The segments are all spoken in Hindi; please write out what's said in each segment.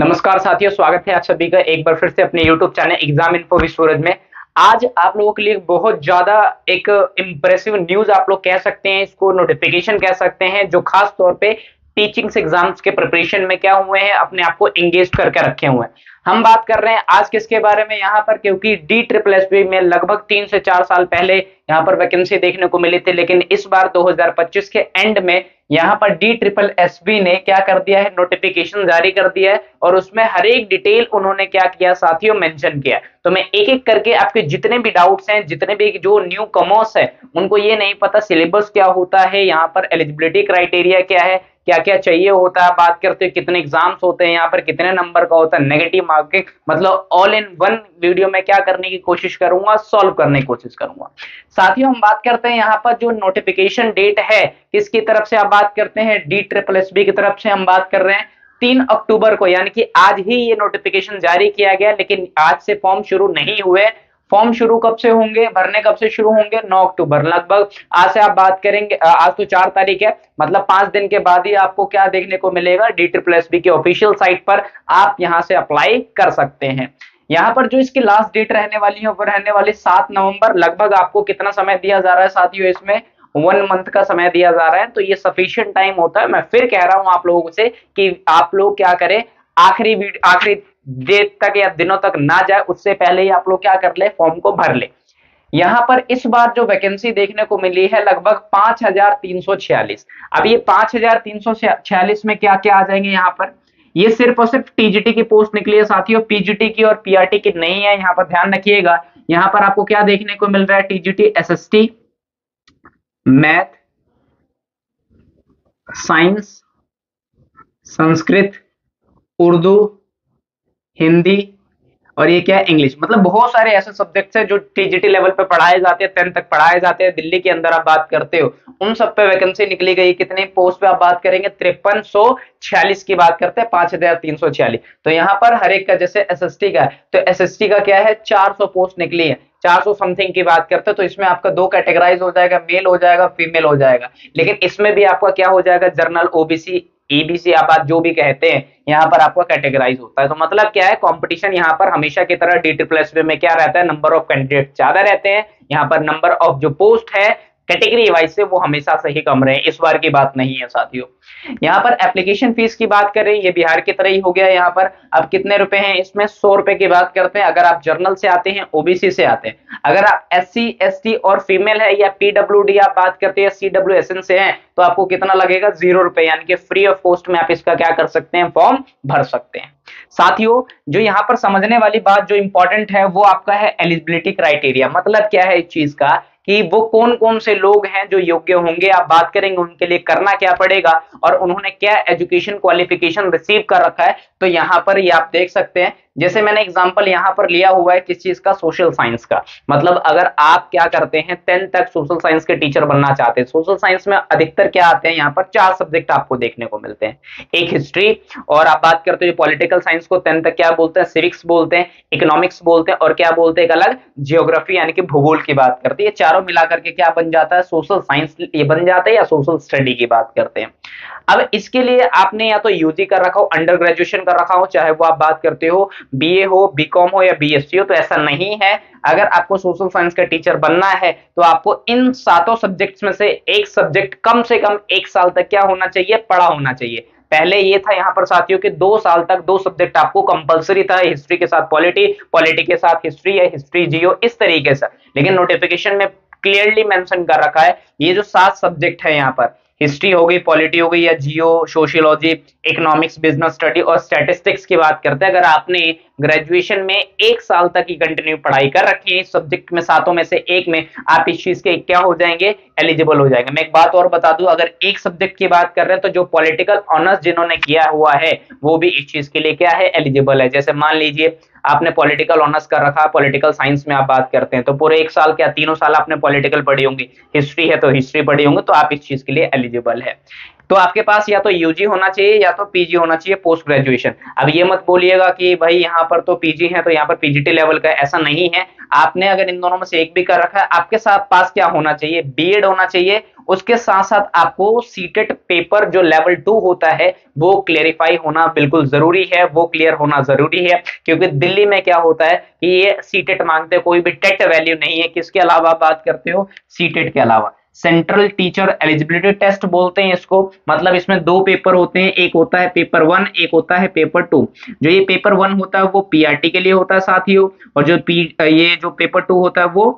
नमस्कार साथियों, स्वागत है आप सभी का एक बार फिर से अपने YouTube channel exam info with Suraj में। आज आप लोगों के लिए बहुत ज्यादा एक इम्प्रेसिव न्यूज आप लोग कह सकते हैं, इसको नोटिफिकेशन कह सकते हैं, जो खास तौर पे टीचिंग्स एग्जाम्स के प्रिपरेशन में क्या हुए हैं, अपने आप को एंगेज करके रखे हुए हैं। हम बात कर रहे हैं आज किसके बारे में यहाँ पर, क्योंकि DSSB में लगभग 3 से 4 साल पहले यहाँ पर वैकेंसी देखने को मिली थी, लेकिन इस बार 2025 के एंड में यहाँ पर DSSB ने क्या कर दिया है, नोटिफिकेशन जारी कर दिया है और उसमें हर एक डिटेल उन्होंने क्या किया साथियों, मेंशन किया। तो मैं एक एक करके आपके जितने भी डाउट्स हैं, जितने भी जो न्यू कमर्स है उनको ये नहीं पता सिलेबस क्या होता है, यहाँ पर एलिजिबिलिटी क्राइटेरिया क्या है, क्या क्या चाहिए होता है, बात करते हैं कितने एग्जाम्स होते हैं, यहाँ पर कितने नंबर का होता है, नेगेटिव मार्किंग, मतलब ऑल इन वन वीडियो में क्या करने की कोशिश करूंगा, सॉल्व करने की कोशिश करूंगा। साथियों हम बात करते हैं यहाँ पर जो नोटिफिकेशन डेट है किसकी तरफ से आप बात करते हैं, DSSB की तरफ से हम बात कर रहे हैं 3 अक्टूबर को, यानी कि आज ही ये नोटिफिकेशन जारी किया गया, लेकिन आज से फॉर्म शुरू नहीं हुए। फॉर्म शुरू कब से होंगे, भरने कब से शुरू होंगे, 9 अक्टूबर, लगभग आज से आप बात करेंगे, आज तो 4 तारीख है, मतलब 5 दिन के बाद ही आपको क्या देखने को मिलेगा, DSSB के ऑफिशियल साइट पर आप यहां से अप्लाई कर सकते हैं। यहाँ पर जो इसकी लास्ट डेट रहने वाली है वो रहने वाली 7 नवंबर। लगभग आपको कितना समय दिया जा रहा है साथियों, इसमें 1 मंथ का समय दिया जा रहा है, तो ये सफिशिएंट टाइम होता है। मैं फिर कह रहा हूं आप लोगों से कि आप लोग क्या करें, आखिरी डेट तक या दिनों तक ना जाए, उससे पहले ही आप लोग क्या कर ले, फॉर्म को भर ले। यहाँ पर इस बार जो वैकेंसी देखने को मिली है लगभग 5346। अब ये 5346 में क्या क्या आ जाएंगे यहाँ पर, ये सिर्फ और सिर्फ टीजीटी की पोस्ट निकली है साथियों, पीजीटी की और पीआरटी की नहीं है। यहाँ पर ध्यान रखिएगा, यहाँ पर आपको क्या देखने को मिल रहा है, TGT SST, math, science, Sanskrit, Urdu, Hindi और ये क्या है, इंग्लिश। मतलब बहुत सारे ऐसे सब्जेक्ट्स हैं जो टीजीटी लेवल पे पढ़ाए जाते हैं, 10 तक पढ़ाए जाते हैं। दिल्ली के अंदर आप बात करते हो, उन सब पे वैकेंसी निकली गई। कितनी पोस्ट पे आप बात करेंगे, 5346 की बात करते हैं, 5346। तो यहाँ पर हर एक का, जैसे एसएसटी का है तो एसएसटी का क्या है, 400 पोस्ट निकली है, 400 समथिंग की बात करते हैं। तो इसमें आपका 2 कैटेगराइज हो जाएगा, मेल हो जाएगा, फीमेल हो जाएगा। लेकिन इसमें भी आपका क्या हो जाएगा, जनरल, ओबीसी, ईबीसी, आप जो भी कहते हैं, यहाँ पर आपका कैटेगराइज होता है। तो मतलब क्या है, कंपटीशन यहाँ पर हमेशा की तरह DSSB में क्या रहता है, नंबर ऑफ कैंडिडेट ज्यादा रहते हैं। यहाँ पर नंबर ऑफ जो पोस्ट है कैटेगरी वाइज से वो हमेशा से ही कम रहे, इस बार की बात नहीं है साथियों। यहाँ पर एप्लीकेशन फीस की बात करें, ये बिहार की तरह ही हो गया। यहाँ पर अब कितने रुपए हैं, इसमें 100 रुपए की बात करते हैं अगर आप जर्नल से आते हैं, ओबीसी से आते हैं। अगर आप SC ST और फीमेल है या PWD आप बात करते हैं, CWSN से हैं, तो आपको कितना लगेगा, 0 रुपए, यानी कि फ्री ऑफ कॉस्ट में आप इसका क्या कर सकते हैं, फॉर्म भर सकते हैं। साथियों जो यहाँ पर समझने वाली बात जो इंपॉर्टेंट है वो आपका है एलिजिबिलिटी क्राइटेरिया। मतलब क्या है इस चीज का, कि वो कौन कौन से लोग हैं जो योग्य होंगे, आप बात करेंगे उनके लिए करना क्या पड़ेगा और उन्होंने क्या एजुकेशन क्वालिफिकेशन रिसीव कर रखा है। तो यहाँ पर ये आप देख सकते हैं, जैसे मैंने एग्जांपल यहाँ पर लिया हुआ है किस चीज का, सोशल साइंस का। मतलब अगर आप क्या करते हैं, 10 तक सोशल साइंस के टीचर बनना चाहते हैं, सोशल साइंस में अधिकतर क्या आते हैं, यहाँ पर 4 सब्जेक्ट आपको देखने को मिलते हैं। एक हिस्ट्री, और आप बात करते हो पॉलिटिकल साइंस को 10 तक क्या बोलते हैं, सिविक्स बोलते हैं, इकोनॉमिक्स बोलते हैं, और क्या बोलते हैं एक अलग, जियोग्राफी, यानी कि भूगोल की बात करते हैं। ये चारों मिलाकर के क्या बन जाता है, सोशल साइंस ये बन जाता है, या सोशल स्टडी की बात करते हैं। अब इसके लिए आपने या तो यूजी कर रखा हो, अंडर ग्रेजुएशन कर रखा हो, चाहे वो आप बात करते हो बीए हो, बीकॉम हो या बीएससी हो, तो ऐसा नहीं है। अगर आपको सोशल साइंस का टीचर बनना है तो आपको इन 7 सब्जेक्ट्स में से एक सब्जेक्ट कम से कम 1 साल तक क्या होना चाहिए, पढ़ा होना चाहिए। पहले ये था यहाँ पर साथियों कि 2 साल तक 2 सब्जेक्ट आपको कंपलसरी था, हिस्ट्री के साथ पॉलिटी, पॉलिटी के साथ हिस्ट्री या हिस्ट्री जियो, इस तरीके से। लेकिन नोटिफिकेशन में क्लियरली मेंशन कर रखा है, ये जो 7 सब्जेक्ट है यहाँ पर, हिस्ट्री हो गई, पॉलिटी हो गई, या जियो, सोशियोलॉजी, इकोनॉमिक्स, बिजनेस स्टडी और स्टैटिस्टिक्स की बात करते हैं, अगर आपने ग्रेजुएशन में 1 साल तक की कंटिन्यू पढ़ाई कर रखी है इस सब्जेक्ट में, 7 में से एक में, आप इस चीज के क्या हो जाएंगे, एलिजिबल हो जाएंगे। मैं एक बात और बता दूं, अगर एक सब्जेक्ट की बात कर रहे हैं तो जो पॉलिटिकल ऑनर्स जिन्होंने किया हुआ है वो भी इस चीज के लिए क्या है, एलिजिबल है। जैसे मान लीजिए आपने पॉलिटिकल ऑनर्स कर रखा है, पॉलिटिकल साइंस में आप बात करते हैं, तो पूरे 1 साल क्या 3 साल आपने पॉलिटिकल पढ़ी होंगी, हिस्ट्री है तो हिस्ट्री पढ़ी होंगे, तो आप इस चीज के लिए एलिजिबल है। तो आपके पास या तो यूजी होना चाहिए या तो पीजी होना चाहिए, पोस्ट ग्रेजुएशन। अब ये मत बोलिएगा कि भाई यहाँ पर तो पीजी है तो यहाँ पर पीजीटी लेवल का, ऐसा नहीं है। आपने अगर इन दोनों में से एक भी कर रखा है, आपके साथ पास क्या होना चाहिए, बीएड होना चाहिए, उसके साथ साथ आपको सीटेट पेपर जो लेवल 2 होता है वो क्लेरिफाई होना बिल्कुल जरूरी है, वो क्लियर होना जरूरी है। क्योंकि दिल्ली में क्या होता है कि ये सीटेट मांगते हैं, कोई भी टेट वैल्यू नहीं है। किसके अलावा आप बात करते हो? सीटेट के अलावा। सेंट्रल टीचर एलिजिबिलिटी टेस्ट बोलते हैं इसको। मतलब इसमें दो पेपर होते हैं, एक होता है पेपर 1, एक होता है पेपर 2। जो ये पेपर 1 होता है वो पीआरटी के लिए होता है साथियों, और ये जो पेपर 2 होता है वो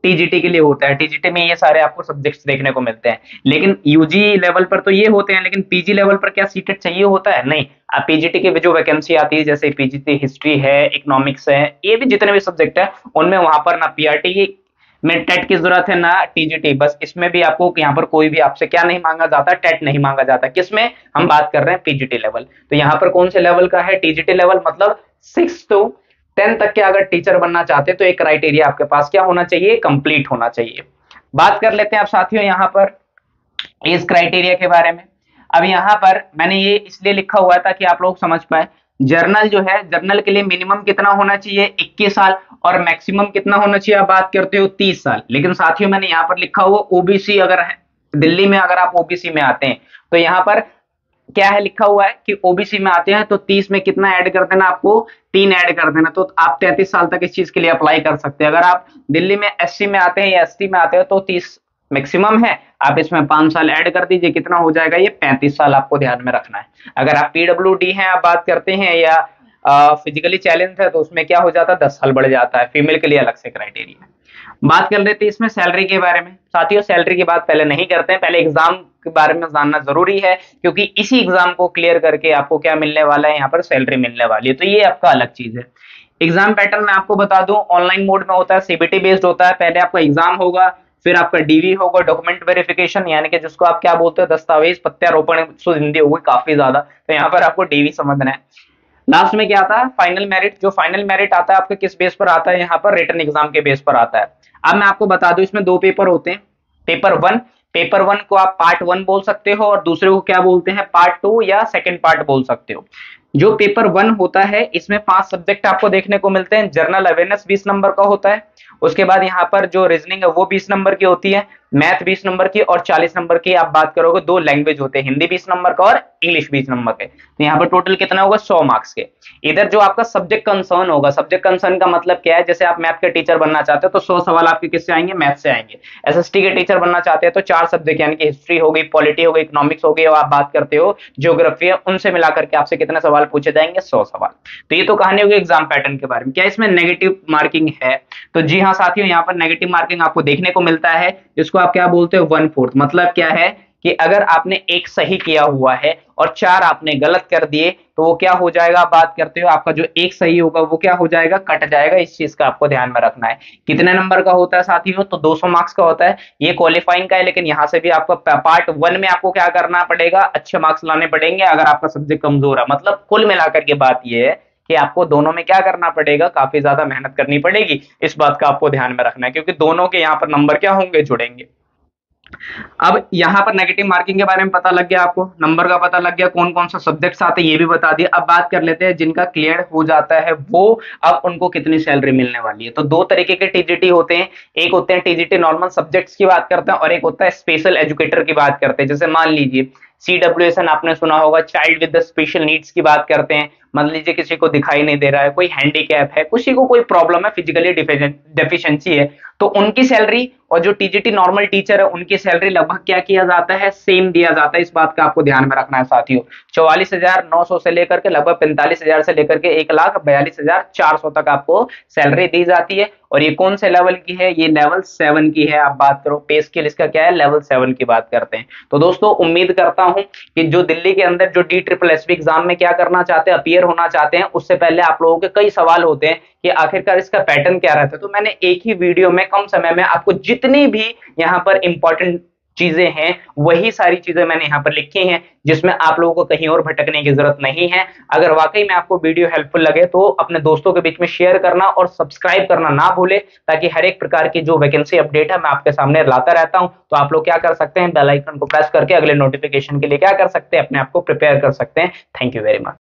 टीजीटी के लिए होता है। टीजीटी में ये सारे आपको सब्जेक्ट्स देखने को मिलते हैं। लेकिन यूजी लेवल पर तो ये होते हैं, लेकिन पीजी लेवल पर क्या सीटेट चाहिए होता है? नहीं। अब पीजीटी की जो वैकेंसी आती है, जैसे पीजीटी हिस्ट्री है, इकोनॉमिक्स है, ये भी जितने भी सब्जेक्ट है उनमें वहां पर ना पीआरटी में टेट की जरूरत है ना टीजीटी। बस इसमें भी आपको यहाँ पर कोई भी आपसे क्या नहीं मांगा जाता? टेट नहीं मांगा जाता। किसमें हम बात कर रहे हैं? PGT level. तो यहाँ पर कौन से लेवल का है? TGT level. मतलब 6 to 10 तक के अगर टीचर बनना चाहते हैं तो एक क्राइटेरिया आपके पास क्या होना चाहिए? कंप्लीट होना चाहिए। बात कर लेते हैं आप साथियों यहाँ पर इस क्राइटेरिया के बारे में। अब यहाँ पर मैंने ये इसलिए लिखा हुआ था कि आप लोग समझ पाए। जर्नल जो है, जर्नल के लिए मिनिमम कितना होना चाहिए? 21 साल, और मैक्सिमम कितना होना चाहिए? आप बात करते हो 30 साल। लेकिन साथियों मैंने यहाँ पर लिखा हुआ ओबीसी अगर है, दिल्ली में अगर आप ओबीसी में आते हैं तो यहाँ पर क्या है लिखा हुआ है कि ओबीसी में आते हैं तो 30 में कितना ऐड कर देना? आपको 3 ऐड कर देना। तो आप 33 साल तक इस चीज के लिए अप्लाई कर सकते हैं। अगर आप दिल्ली में एससी में आते हैं या एसटी में आते हैं तो 30 मैक्सिमम है, आप इसमें 5 साल ऐड कर दीजिए, कितना हो जाएगा? ये 35 साल आपको ध्यान में रखना है। अगर आप पीडब्ल्यूडी हैं, आप बात करते हैं, या फिजिकली चैलेंज है तो उसमें क्या हो जाता है? 10 साल बढ़ जाता है। फीमेल के लिए अलग से क्राइटेरिया है। बात कर लेते हैं इसमें सैलरी के बारे में। साथियों सैलरी की बात पहले नहीं करते हैं, पहले एग्जाम के बारे में जानना जरूरी है, क्योंकि इसी एग्जाम को क्लियर करके आपको क्या मिलने वाला है? यहाँ पर सैलरी मिलने वाली है। तो ये आपका अलग चीज है। एग्जाम पैटर्न मैं आपको बता दूं, ऑनलाइन मोड में होता है, सीबीटी बेस्ड होता है। पहले आपका एग्जाम होगा, फिर आपका डीवी होगा, डॉक्यूमेंट वेरिफिकेशन, यानी कि जिसको आप क्या बोलते हो? दस्तावेज प्रत्यारोपण, हिंदी होगी काफी ज्यादा, तो यहाँ पर आपको डीवी समझना है। लास्ट में क्या आता है? Final merit. जो फाइनल मेरिट आता है आपके किस बेस पर आता है? यहाँ पर रिटन एग्जाम के बेस पर आता है। अब मैं आपको बता दूं, इसमें 2 पेपर होते हैं। पेपर 1 को आप पार्ट 1 बोल सकते हो, और दूसरे को क्या बोलते हैं? पार्ट 2 या सेकंड पार्ट बोल सकते हो। जो पेपर 1 होता है इसमें 5 सब्जेक्ट आपको देखने को मिलते हैं। जनरल अवेयरनेस 20 नंबर का होता है। उसके बाद यहाँ पर जो रीजनिंग है वो 20 नंबर की होती है, मैथ 20 नंबर की, और 40 नंबर की आप बात करोगे 2 लैंग्वेज होते हैं, हिंदी 20 नंबर का और इंग्लिश 20 नंबर के। तो यहाँ पर टोटल कितना होगा? 100 मार्क्स के। इधर जो आपका सब्जेक्ट कंसर्न होगा, सब्जेक्ट कंसर्न का मतलब क्या है? जैसे आप मैथ के टीचर बनना चाहते हो तो 100 सवाल आपके किससे आएंगे? मैथ से आएंगे। एसएसटी के टीचर बनना चाहते हैं तो 4 सब्जेक्ट, यानी कि हिस्ट्री हो गई, पॉलिटी हो गई, इकोनॉमिक्स हो गई, और आप बात करते हो ज्योग्राफी है, उनसे मिलाकर के आपसे कितने सवाल पूछे जाएंगे? 100 सवाल। तो ये तो कहानी होगी एग्जाम पैटर्न के बारे में। क्या इसमें नेगेटिव मार्किंग है? तो जी हाँ साथियों, यहाँ पर नेगेटिव मार्किंग आपको देखने को मिलता है, जिसको आप क्या बोलते हो? 1/4। मतलब क्या है कि अगर आपने एक सही किया हुआ है और 4 आपने गलत कर दिए तो वो क्या हो जाएगा? बात करते हो आपका जो एक सही होगा वो क्या हो जाएगा? कट जाएगा। इस चीज का आपको ध्यान में रखना है। कितने नंबर का होता है साथियों? तो 200 मार्क्स का होता है। ये क्वालिफाइंग का है, लेकिन यहाँ से भी आपको पार्ट 1 में आपको क्या करना पड़ेगा? अच्छे मार्क्स लाने पड़ेंगे अगर आपका सब्जेक्ट कमजोर है। मतलब कुल मिलाकर के बात ये है कि आपको दोनों में क्या करना पड़ेगा? काफी ज्यादा मेहनत करनी पड़ेगी। इस बात का आपको ध्यान में रखना है, क्योंकि दोनों के यहाँ पर नंबर क्या होंगे? जुड़ेंगे। अब यहाँ पर नेगेटिव मार्किंग के बारे में पता लग गया, आपको नंबर का पता लग गया, कौन कौन सा सब्जेक्ट्स आते हैं ये भी बता दिया। अब बात कर लेते हैं जिनका क्लियर हो जाता है वो अब उनको कितनी सैलरी मिलने वाली है। तो 2 तरीके के टीजीटी होते हैं। एक होते हैं टीजीटी नॉर्मल सब्जेक्ट्स की बात करते हैं, और एक होता है स्पेशल एजुकेटर की बात करते हैं। जैसे मान लीजिए CWSN आपने सुना होगा, child with the special needs की बात करते हैं। मान लीजिए किसी को दिखाई नहीं दे रहा है, कोई हैंडीकैप है, किसी को कोई प्रॉब्लम है, फिजिकली डेफिशिएंसी है, तो उनकी सैलरी और जो टीजीटी नॉर्मल टीचर है उनकी सैलरी लगभग क्या किया जाता है? सेम दिया जाता है। इस बात का आपको ध्यान में रखना है साथियों। 44,900 से लेकर के लगभग 45,000 से लेकर के 1,42,400 तक आपको सैलरी दी जाती है। और ये कौन से लेवल की है? ये लेवल 7 की है। आप बात करो पे स्केल, इसका क्या है? लेवल 7 की बात करते हैं। तो दोस्तों उम्मीद करता हूं कि जो दिल्ली के अंदर जो DSSS एग्जाम में क्या करना चाहते हैं, अपीयर होना चाहते हैं, उससे पहले आप लोगों के कई सवाल होते हैं कि आखिरकार इसका पैटर्न क्या रहता है। तो मैंने एक ही वीडियो में कम समय में आपको जितनी भी यहाँ पर इंपॉर्टेंट चीजें हैं वही सारी चीजें मैंने यहाँ पर लिखी हैं, जिसमें आप लोगों को कहीं और भटकने की जरूरत नहीं है। अगर वाकई में आपको वीडियो हेल्पफुल लगे तो अपने दोस्तों के बीच में शेयर करना और सब्सक्राइब करना ना भूले, ताकि हर एक प्रकार की जो वैकेंसी अपडेट है मैं आपके सामने लाता रहता हूं। तो आप लोग क्या कर सकते हैं? बेल आइकन को प्रेस करके अगले नोटिफिकेशन के लिए क्या कर सकते हैं? अपने आप को प्रिपेयर कर सकते हैं। Thank you very much.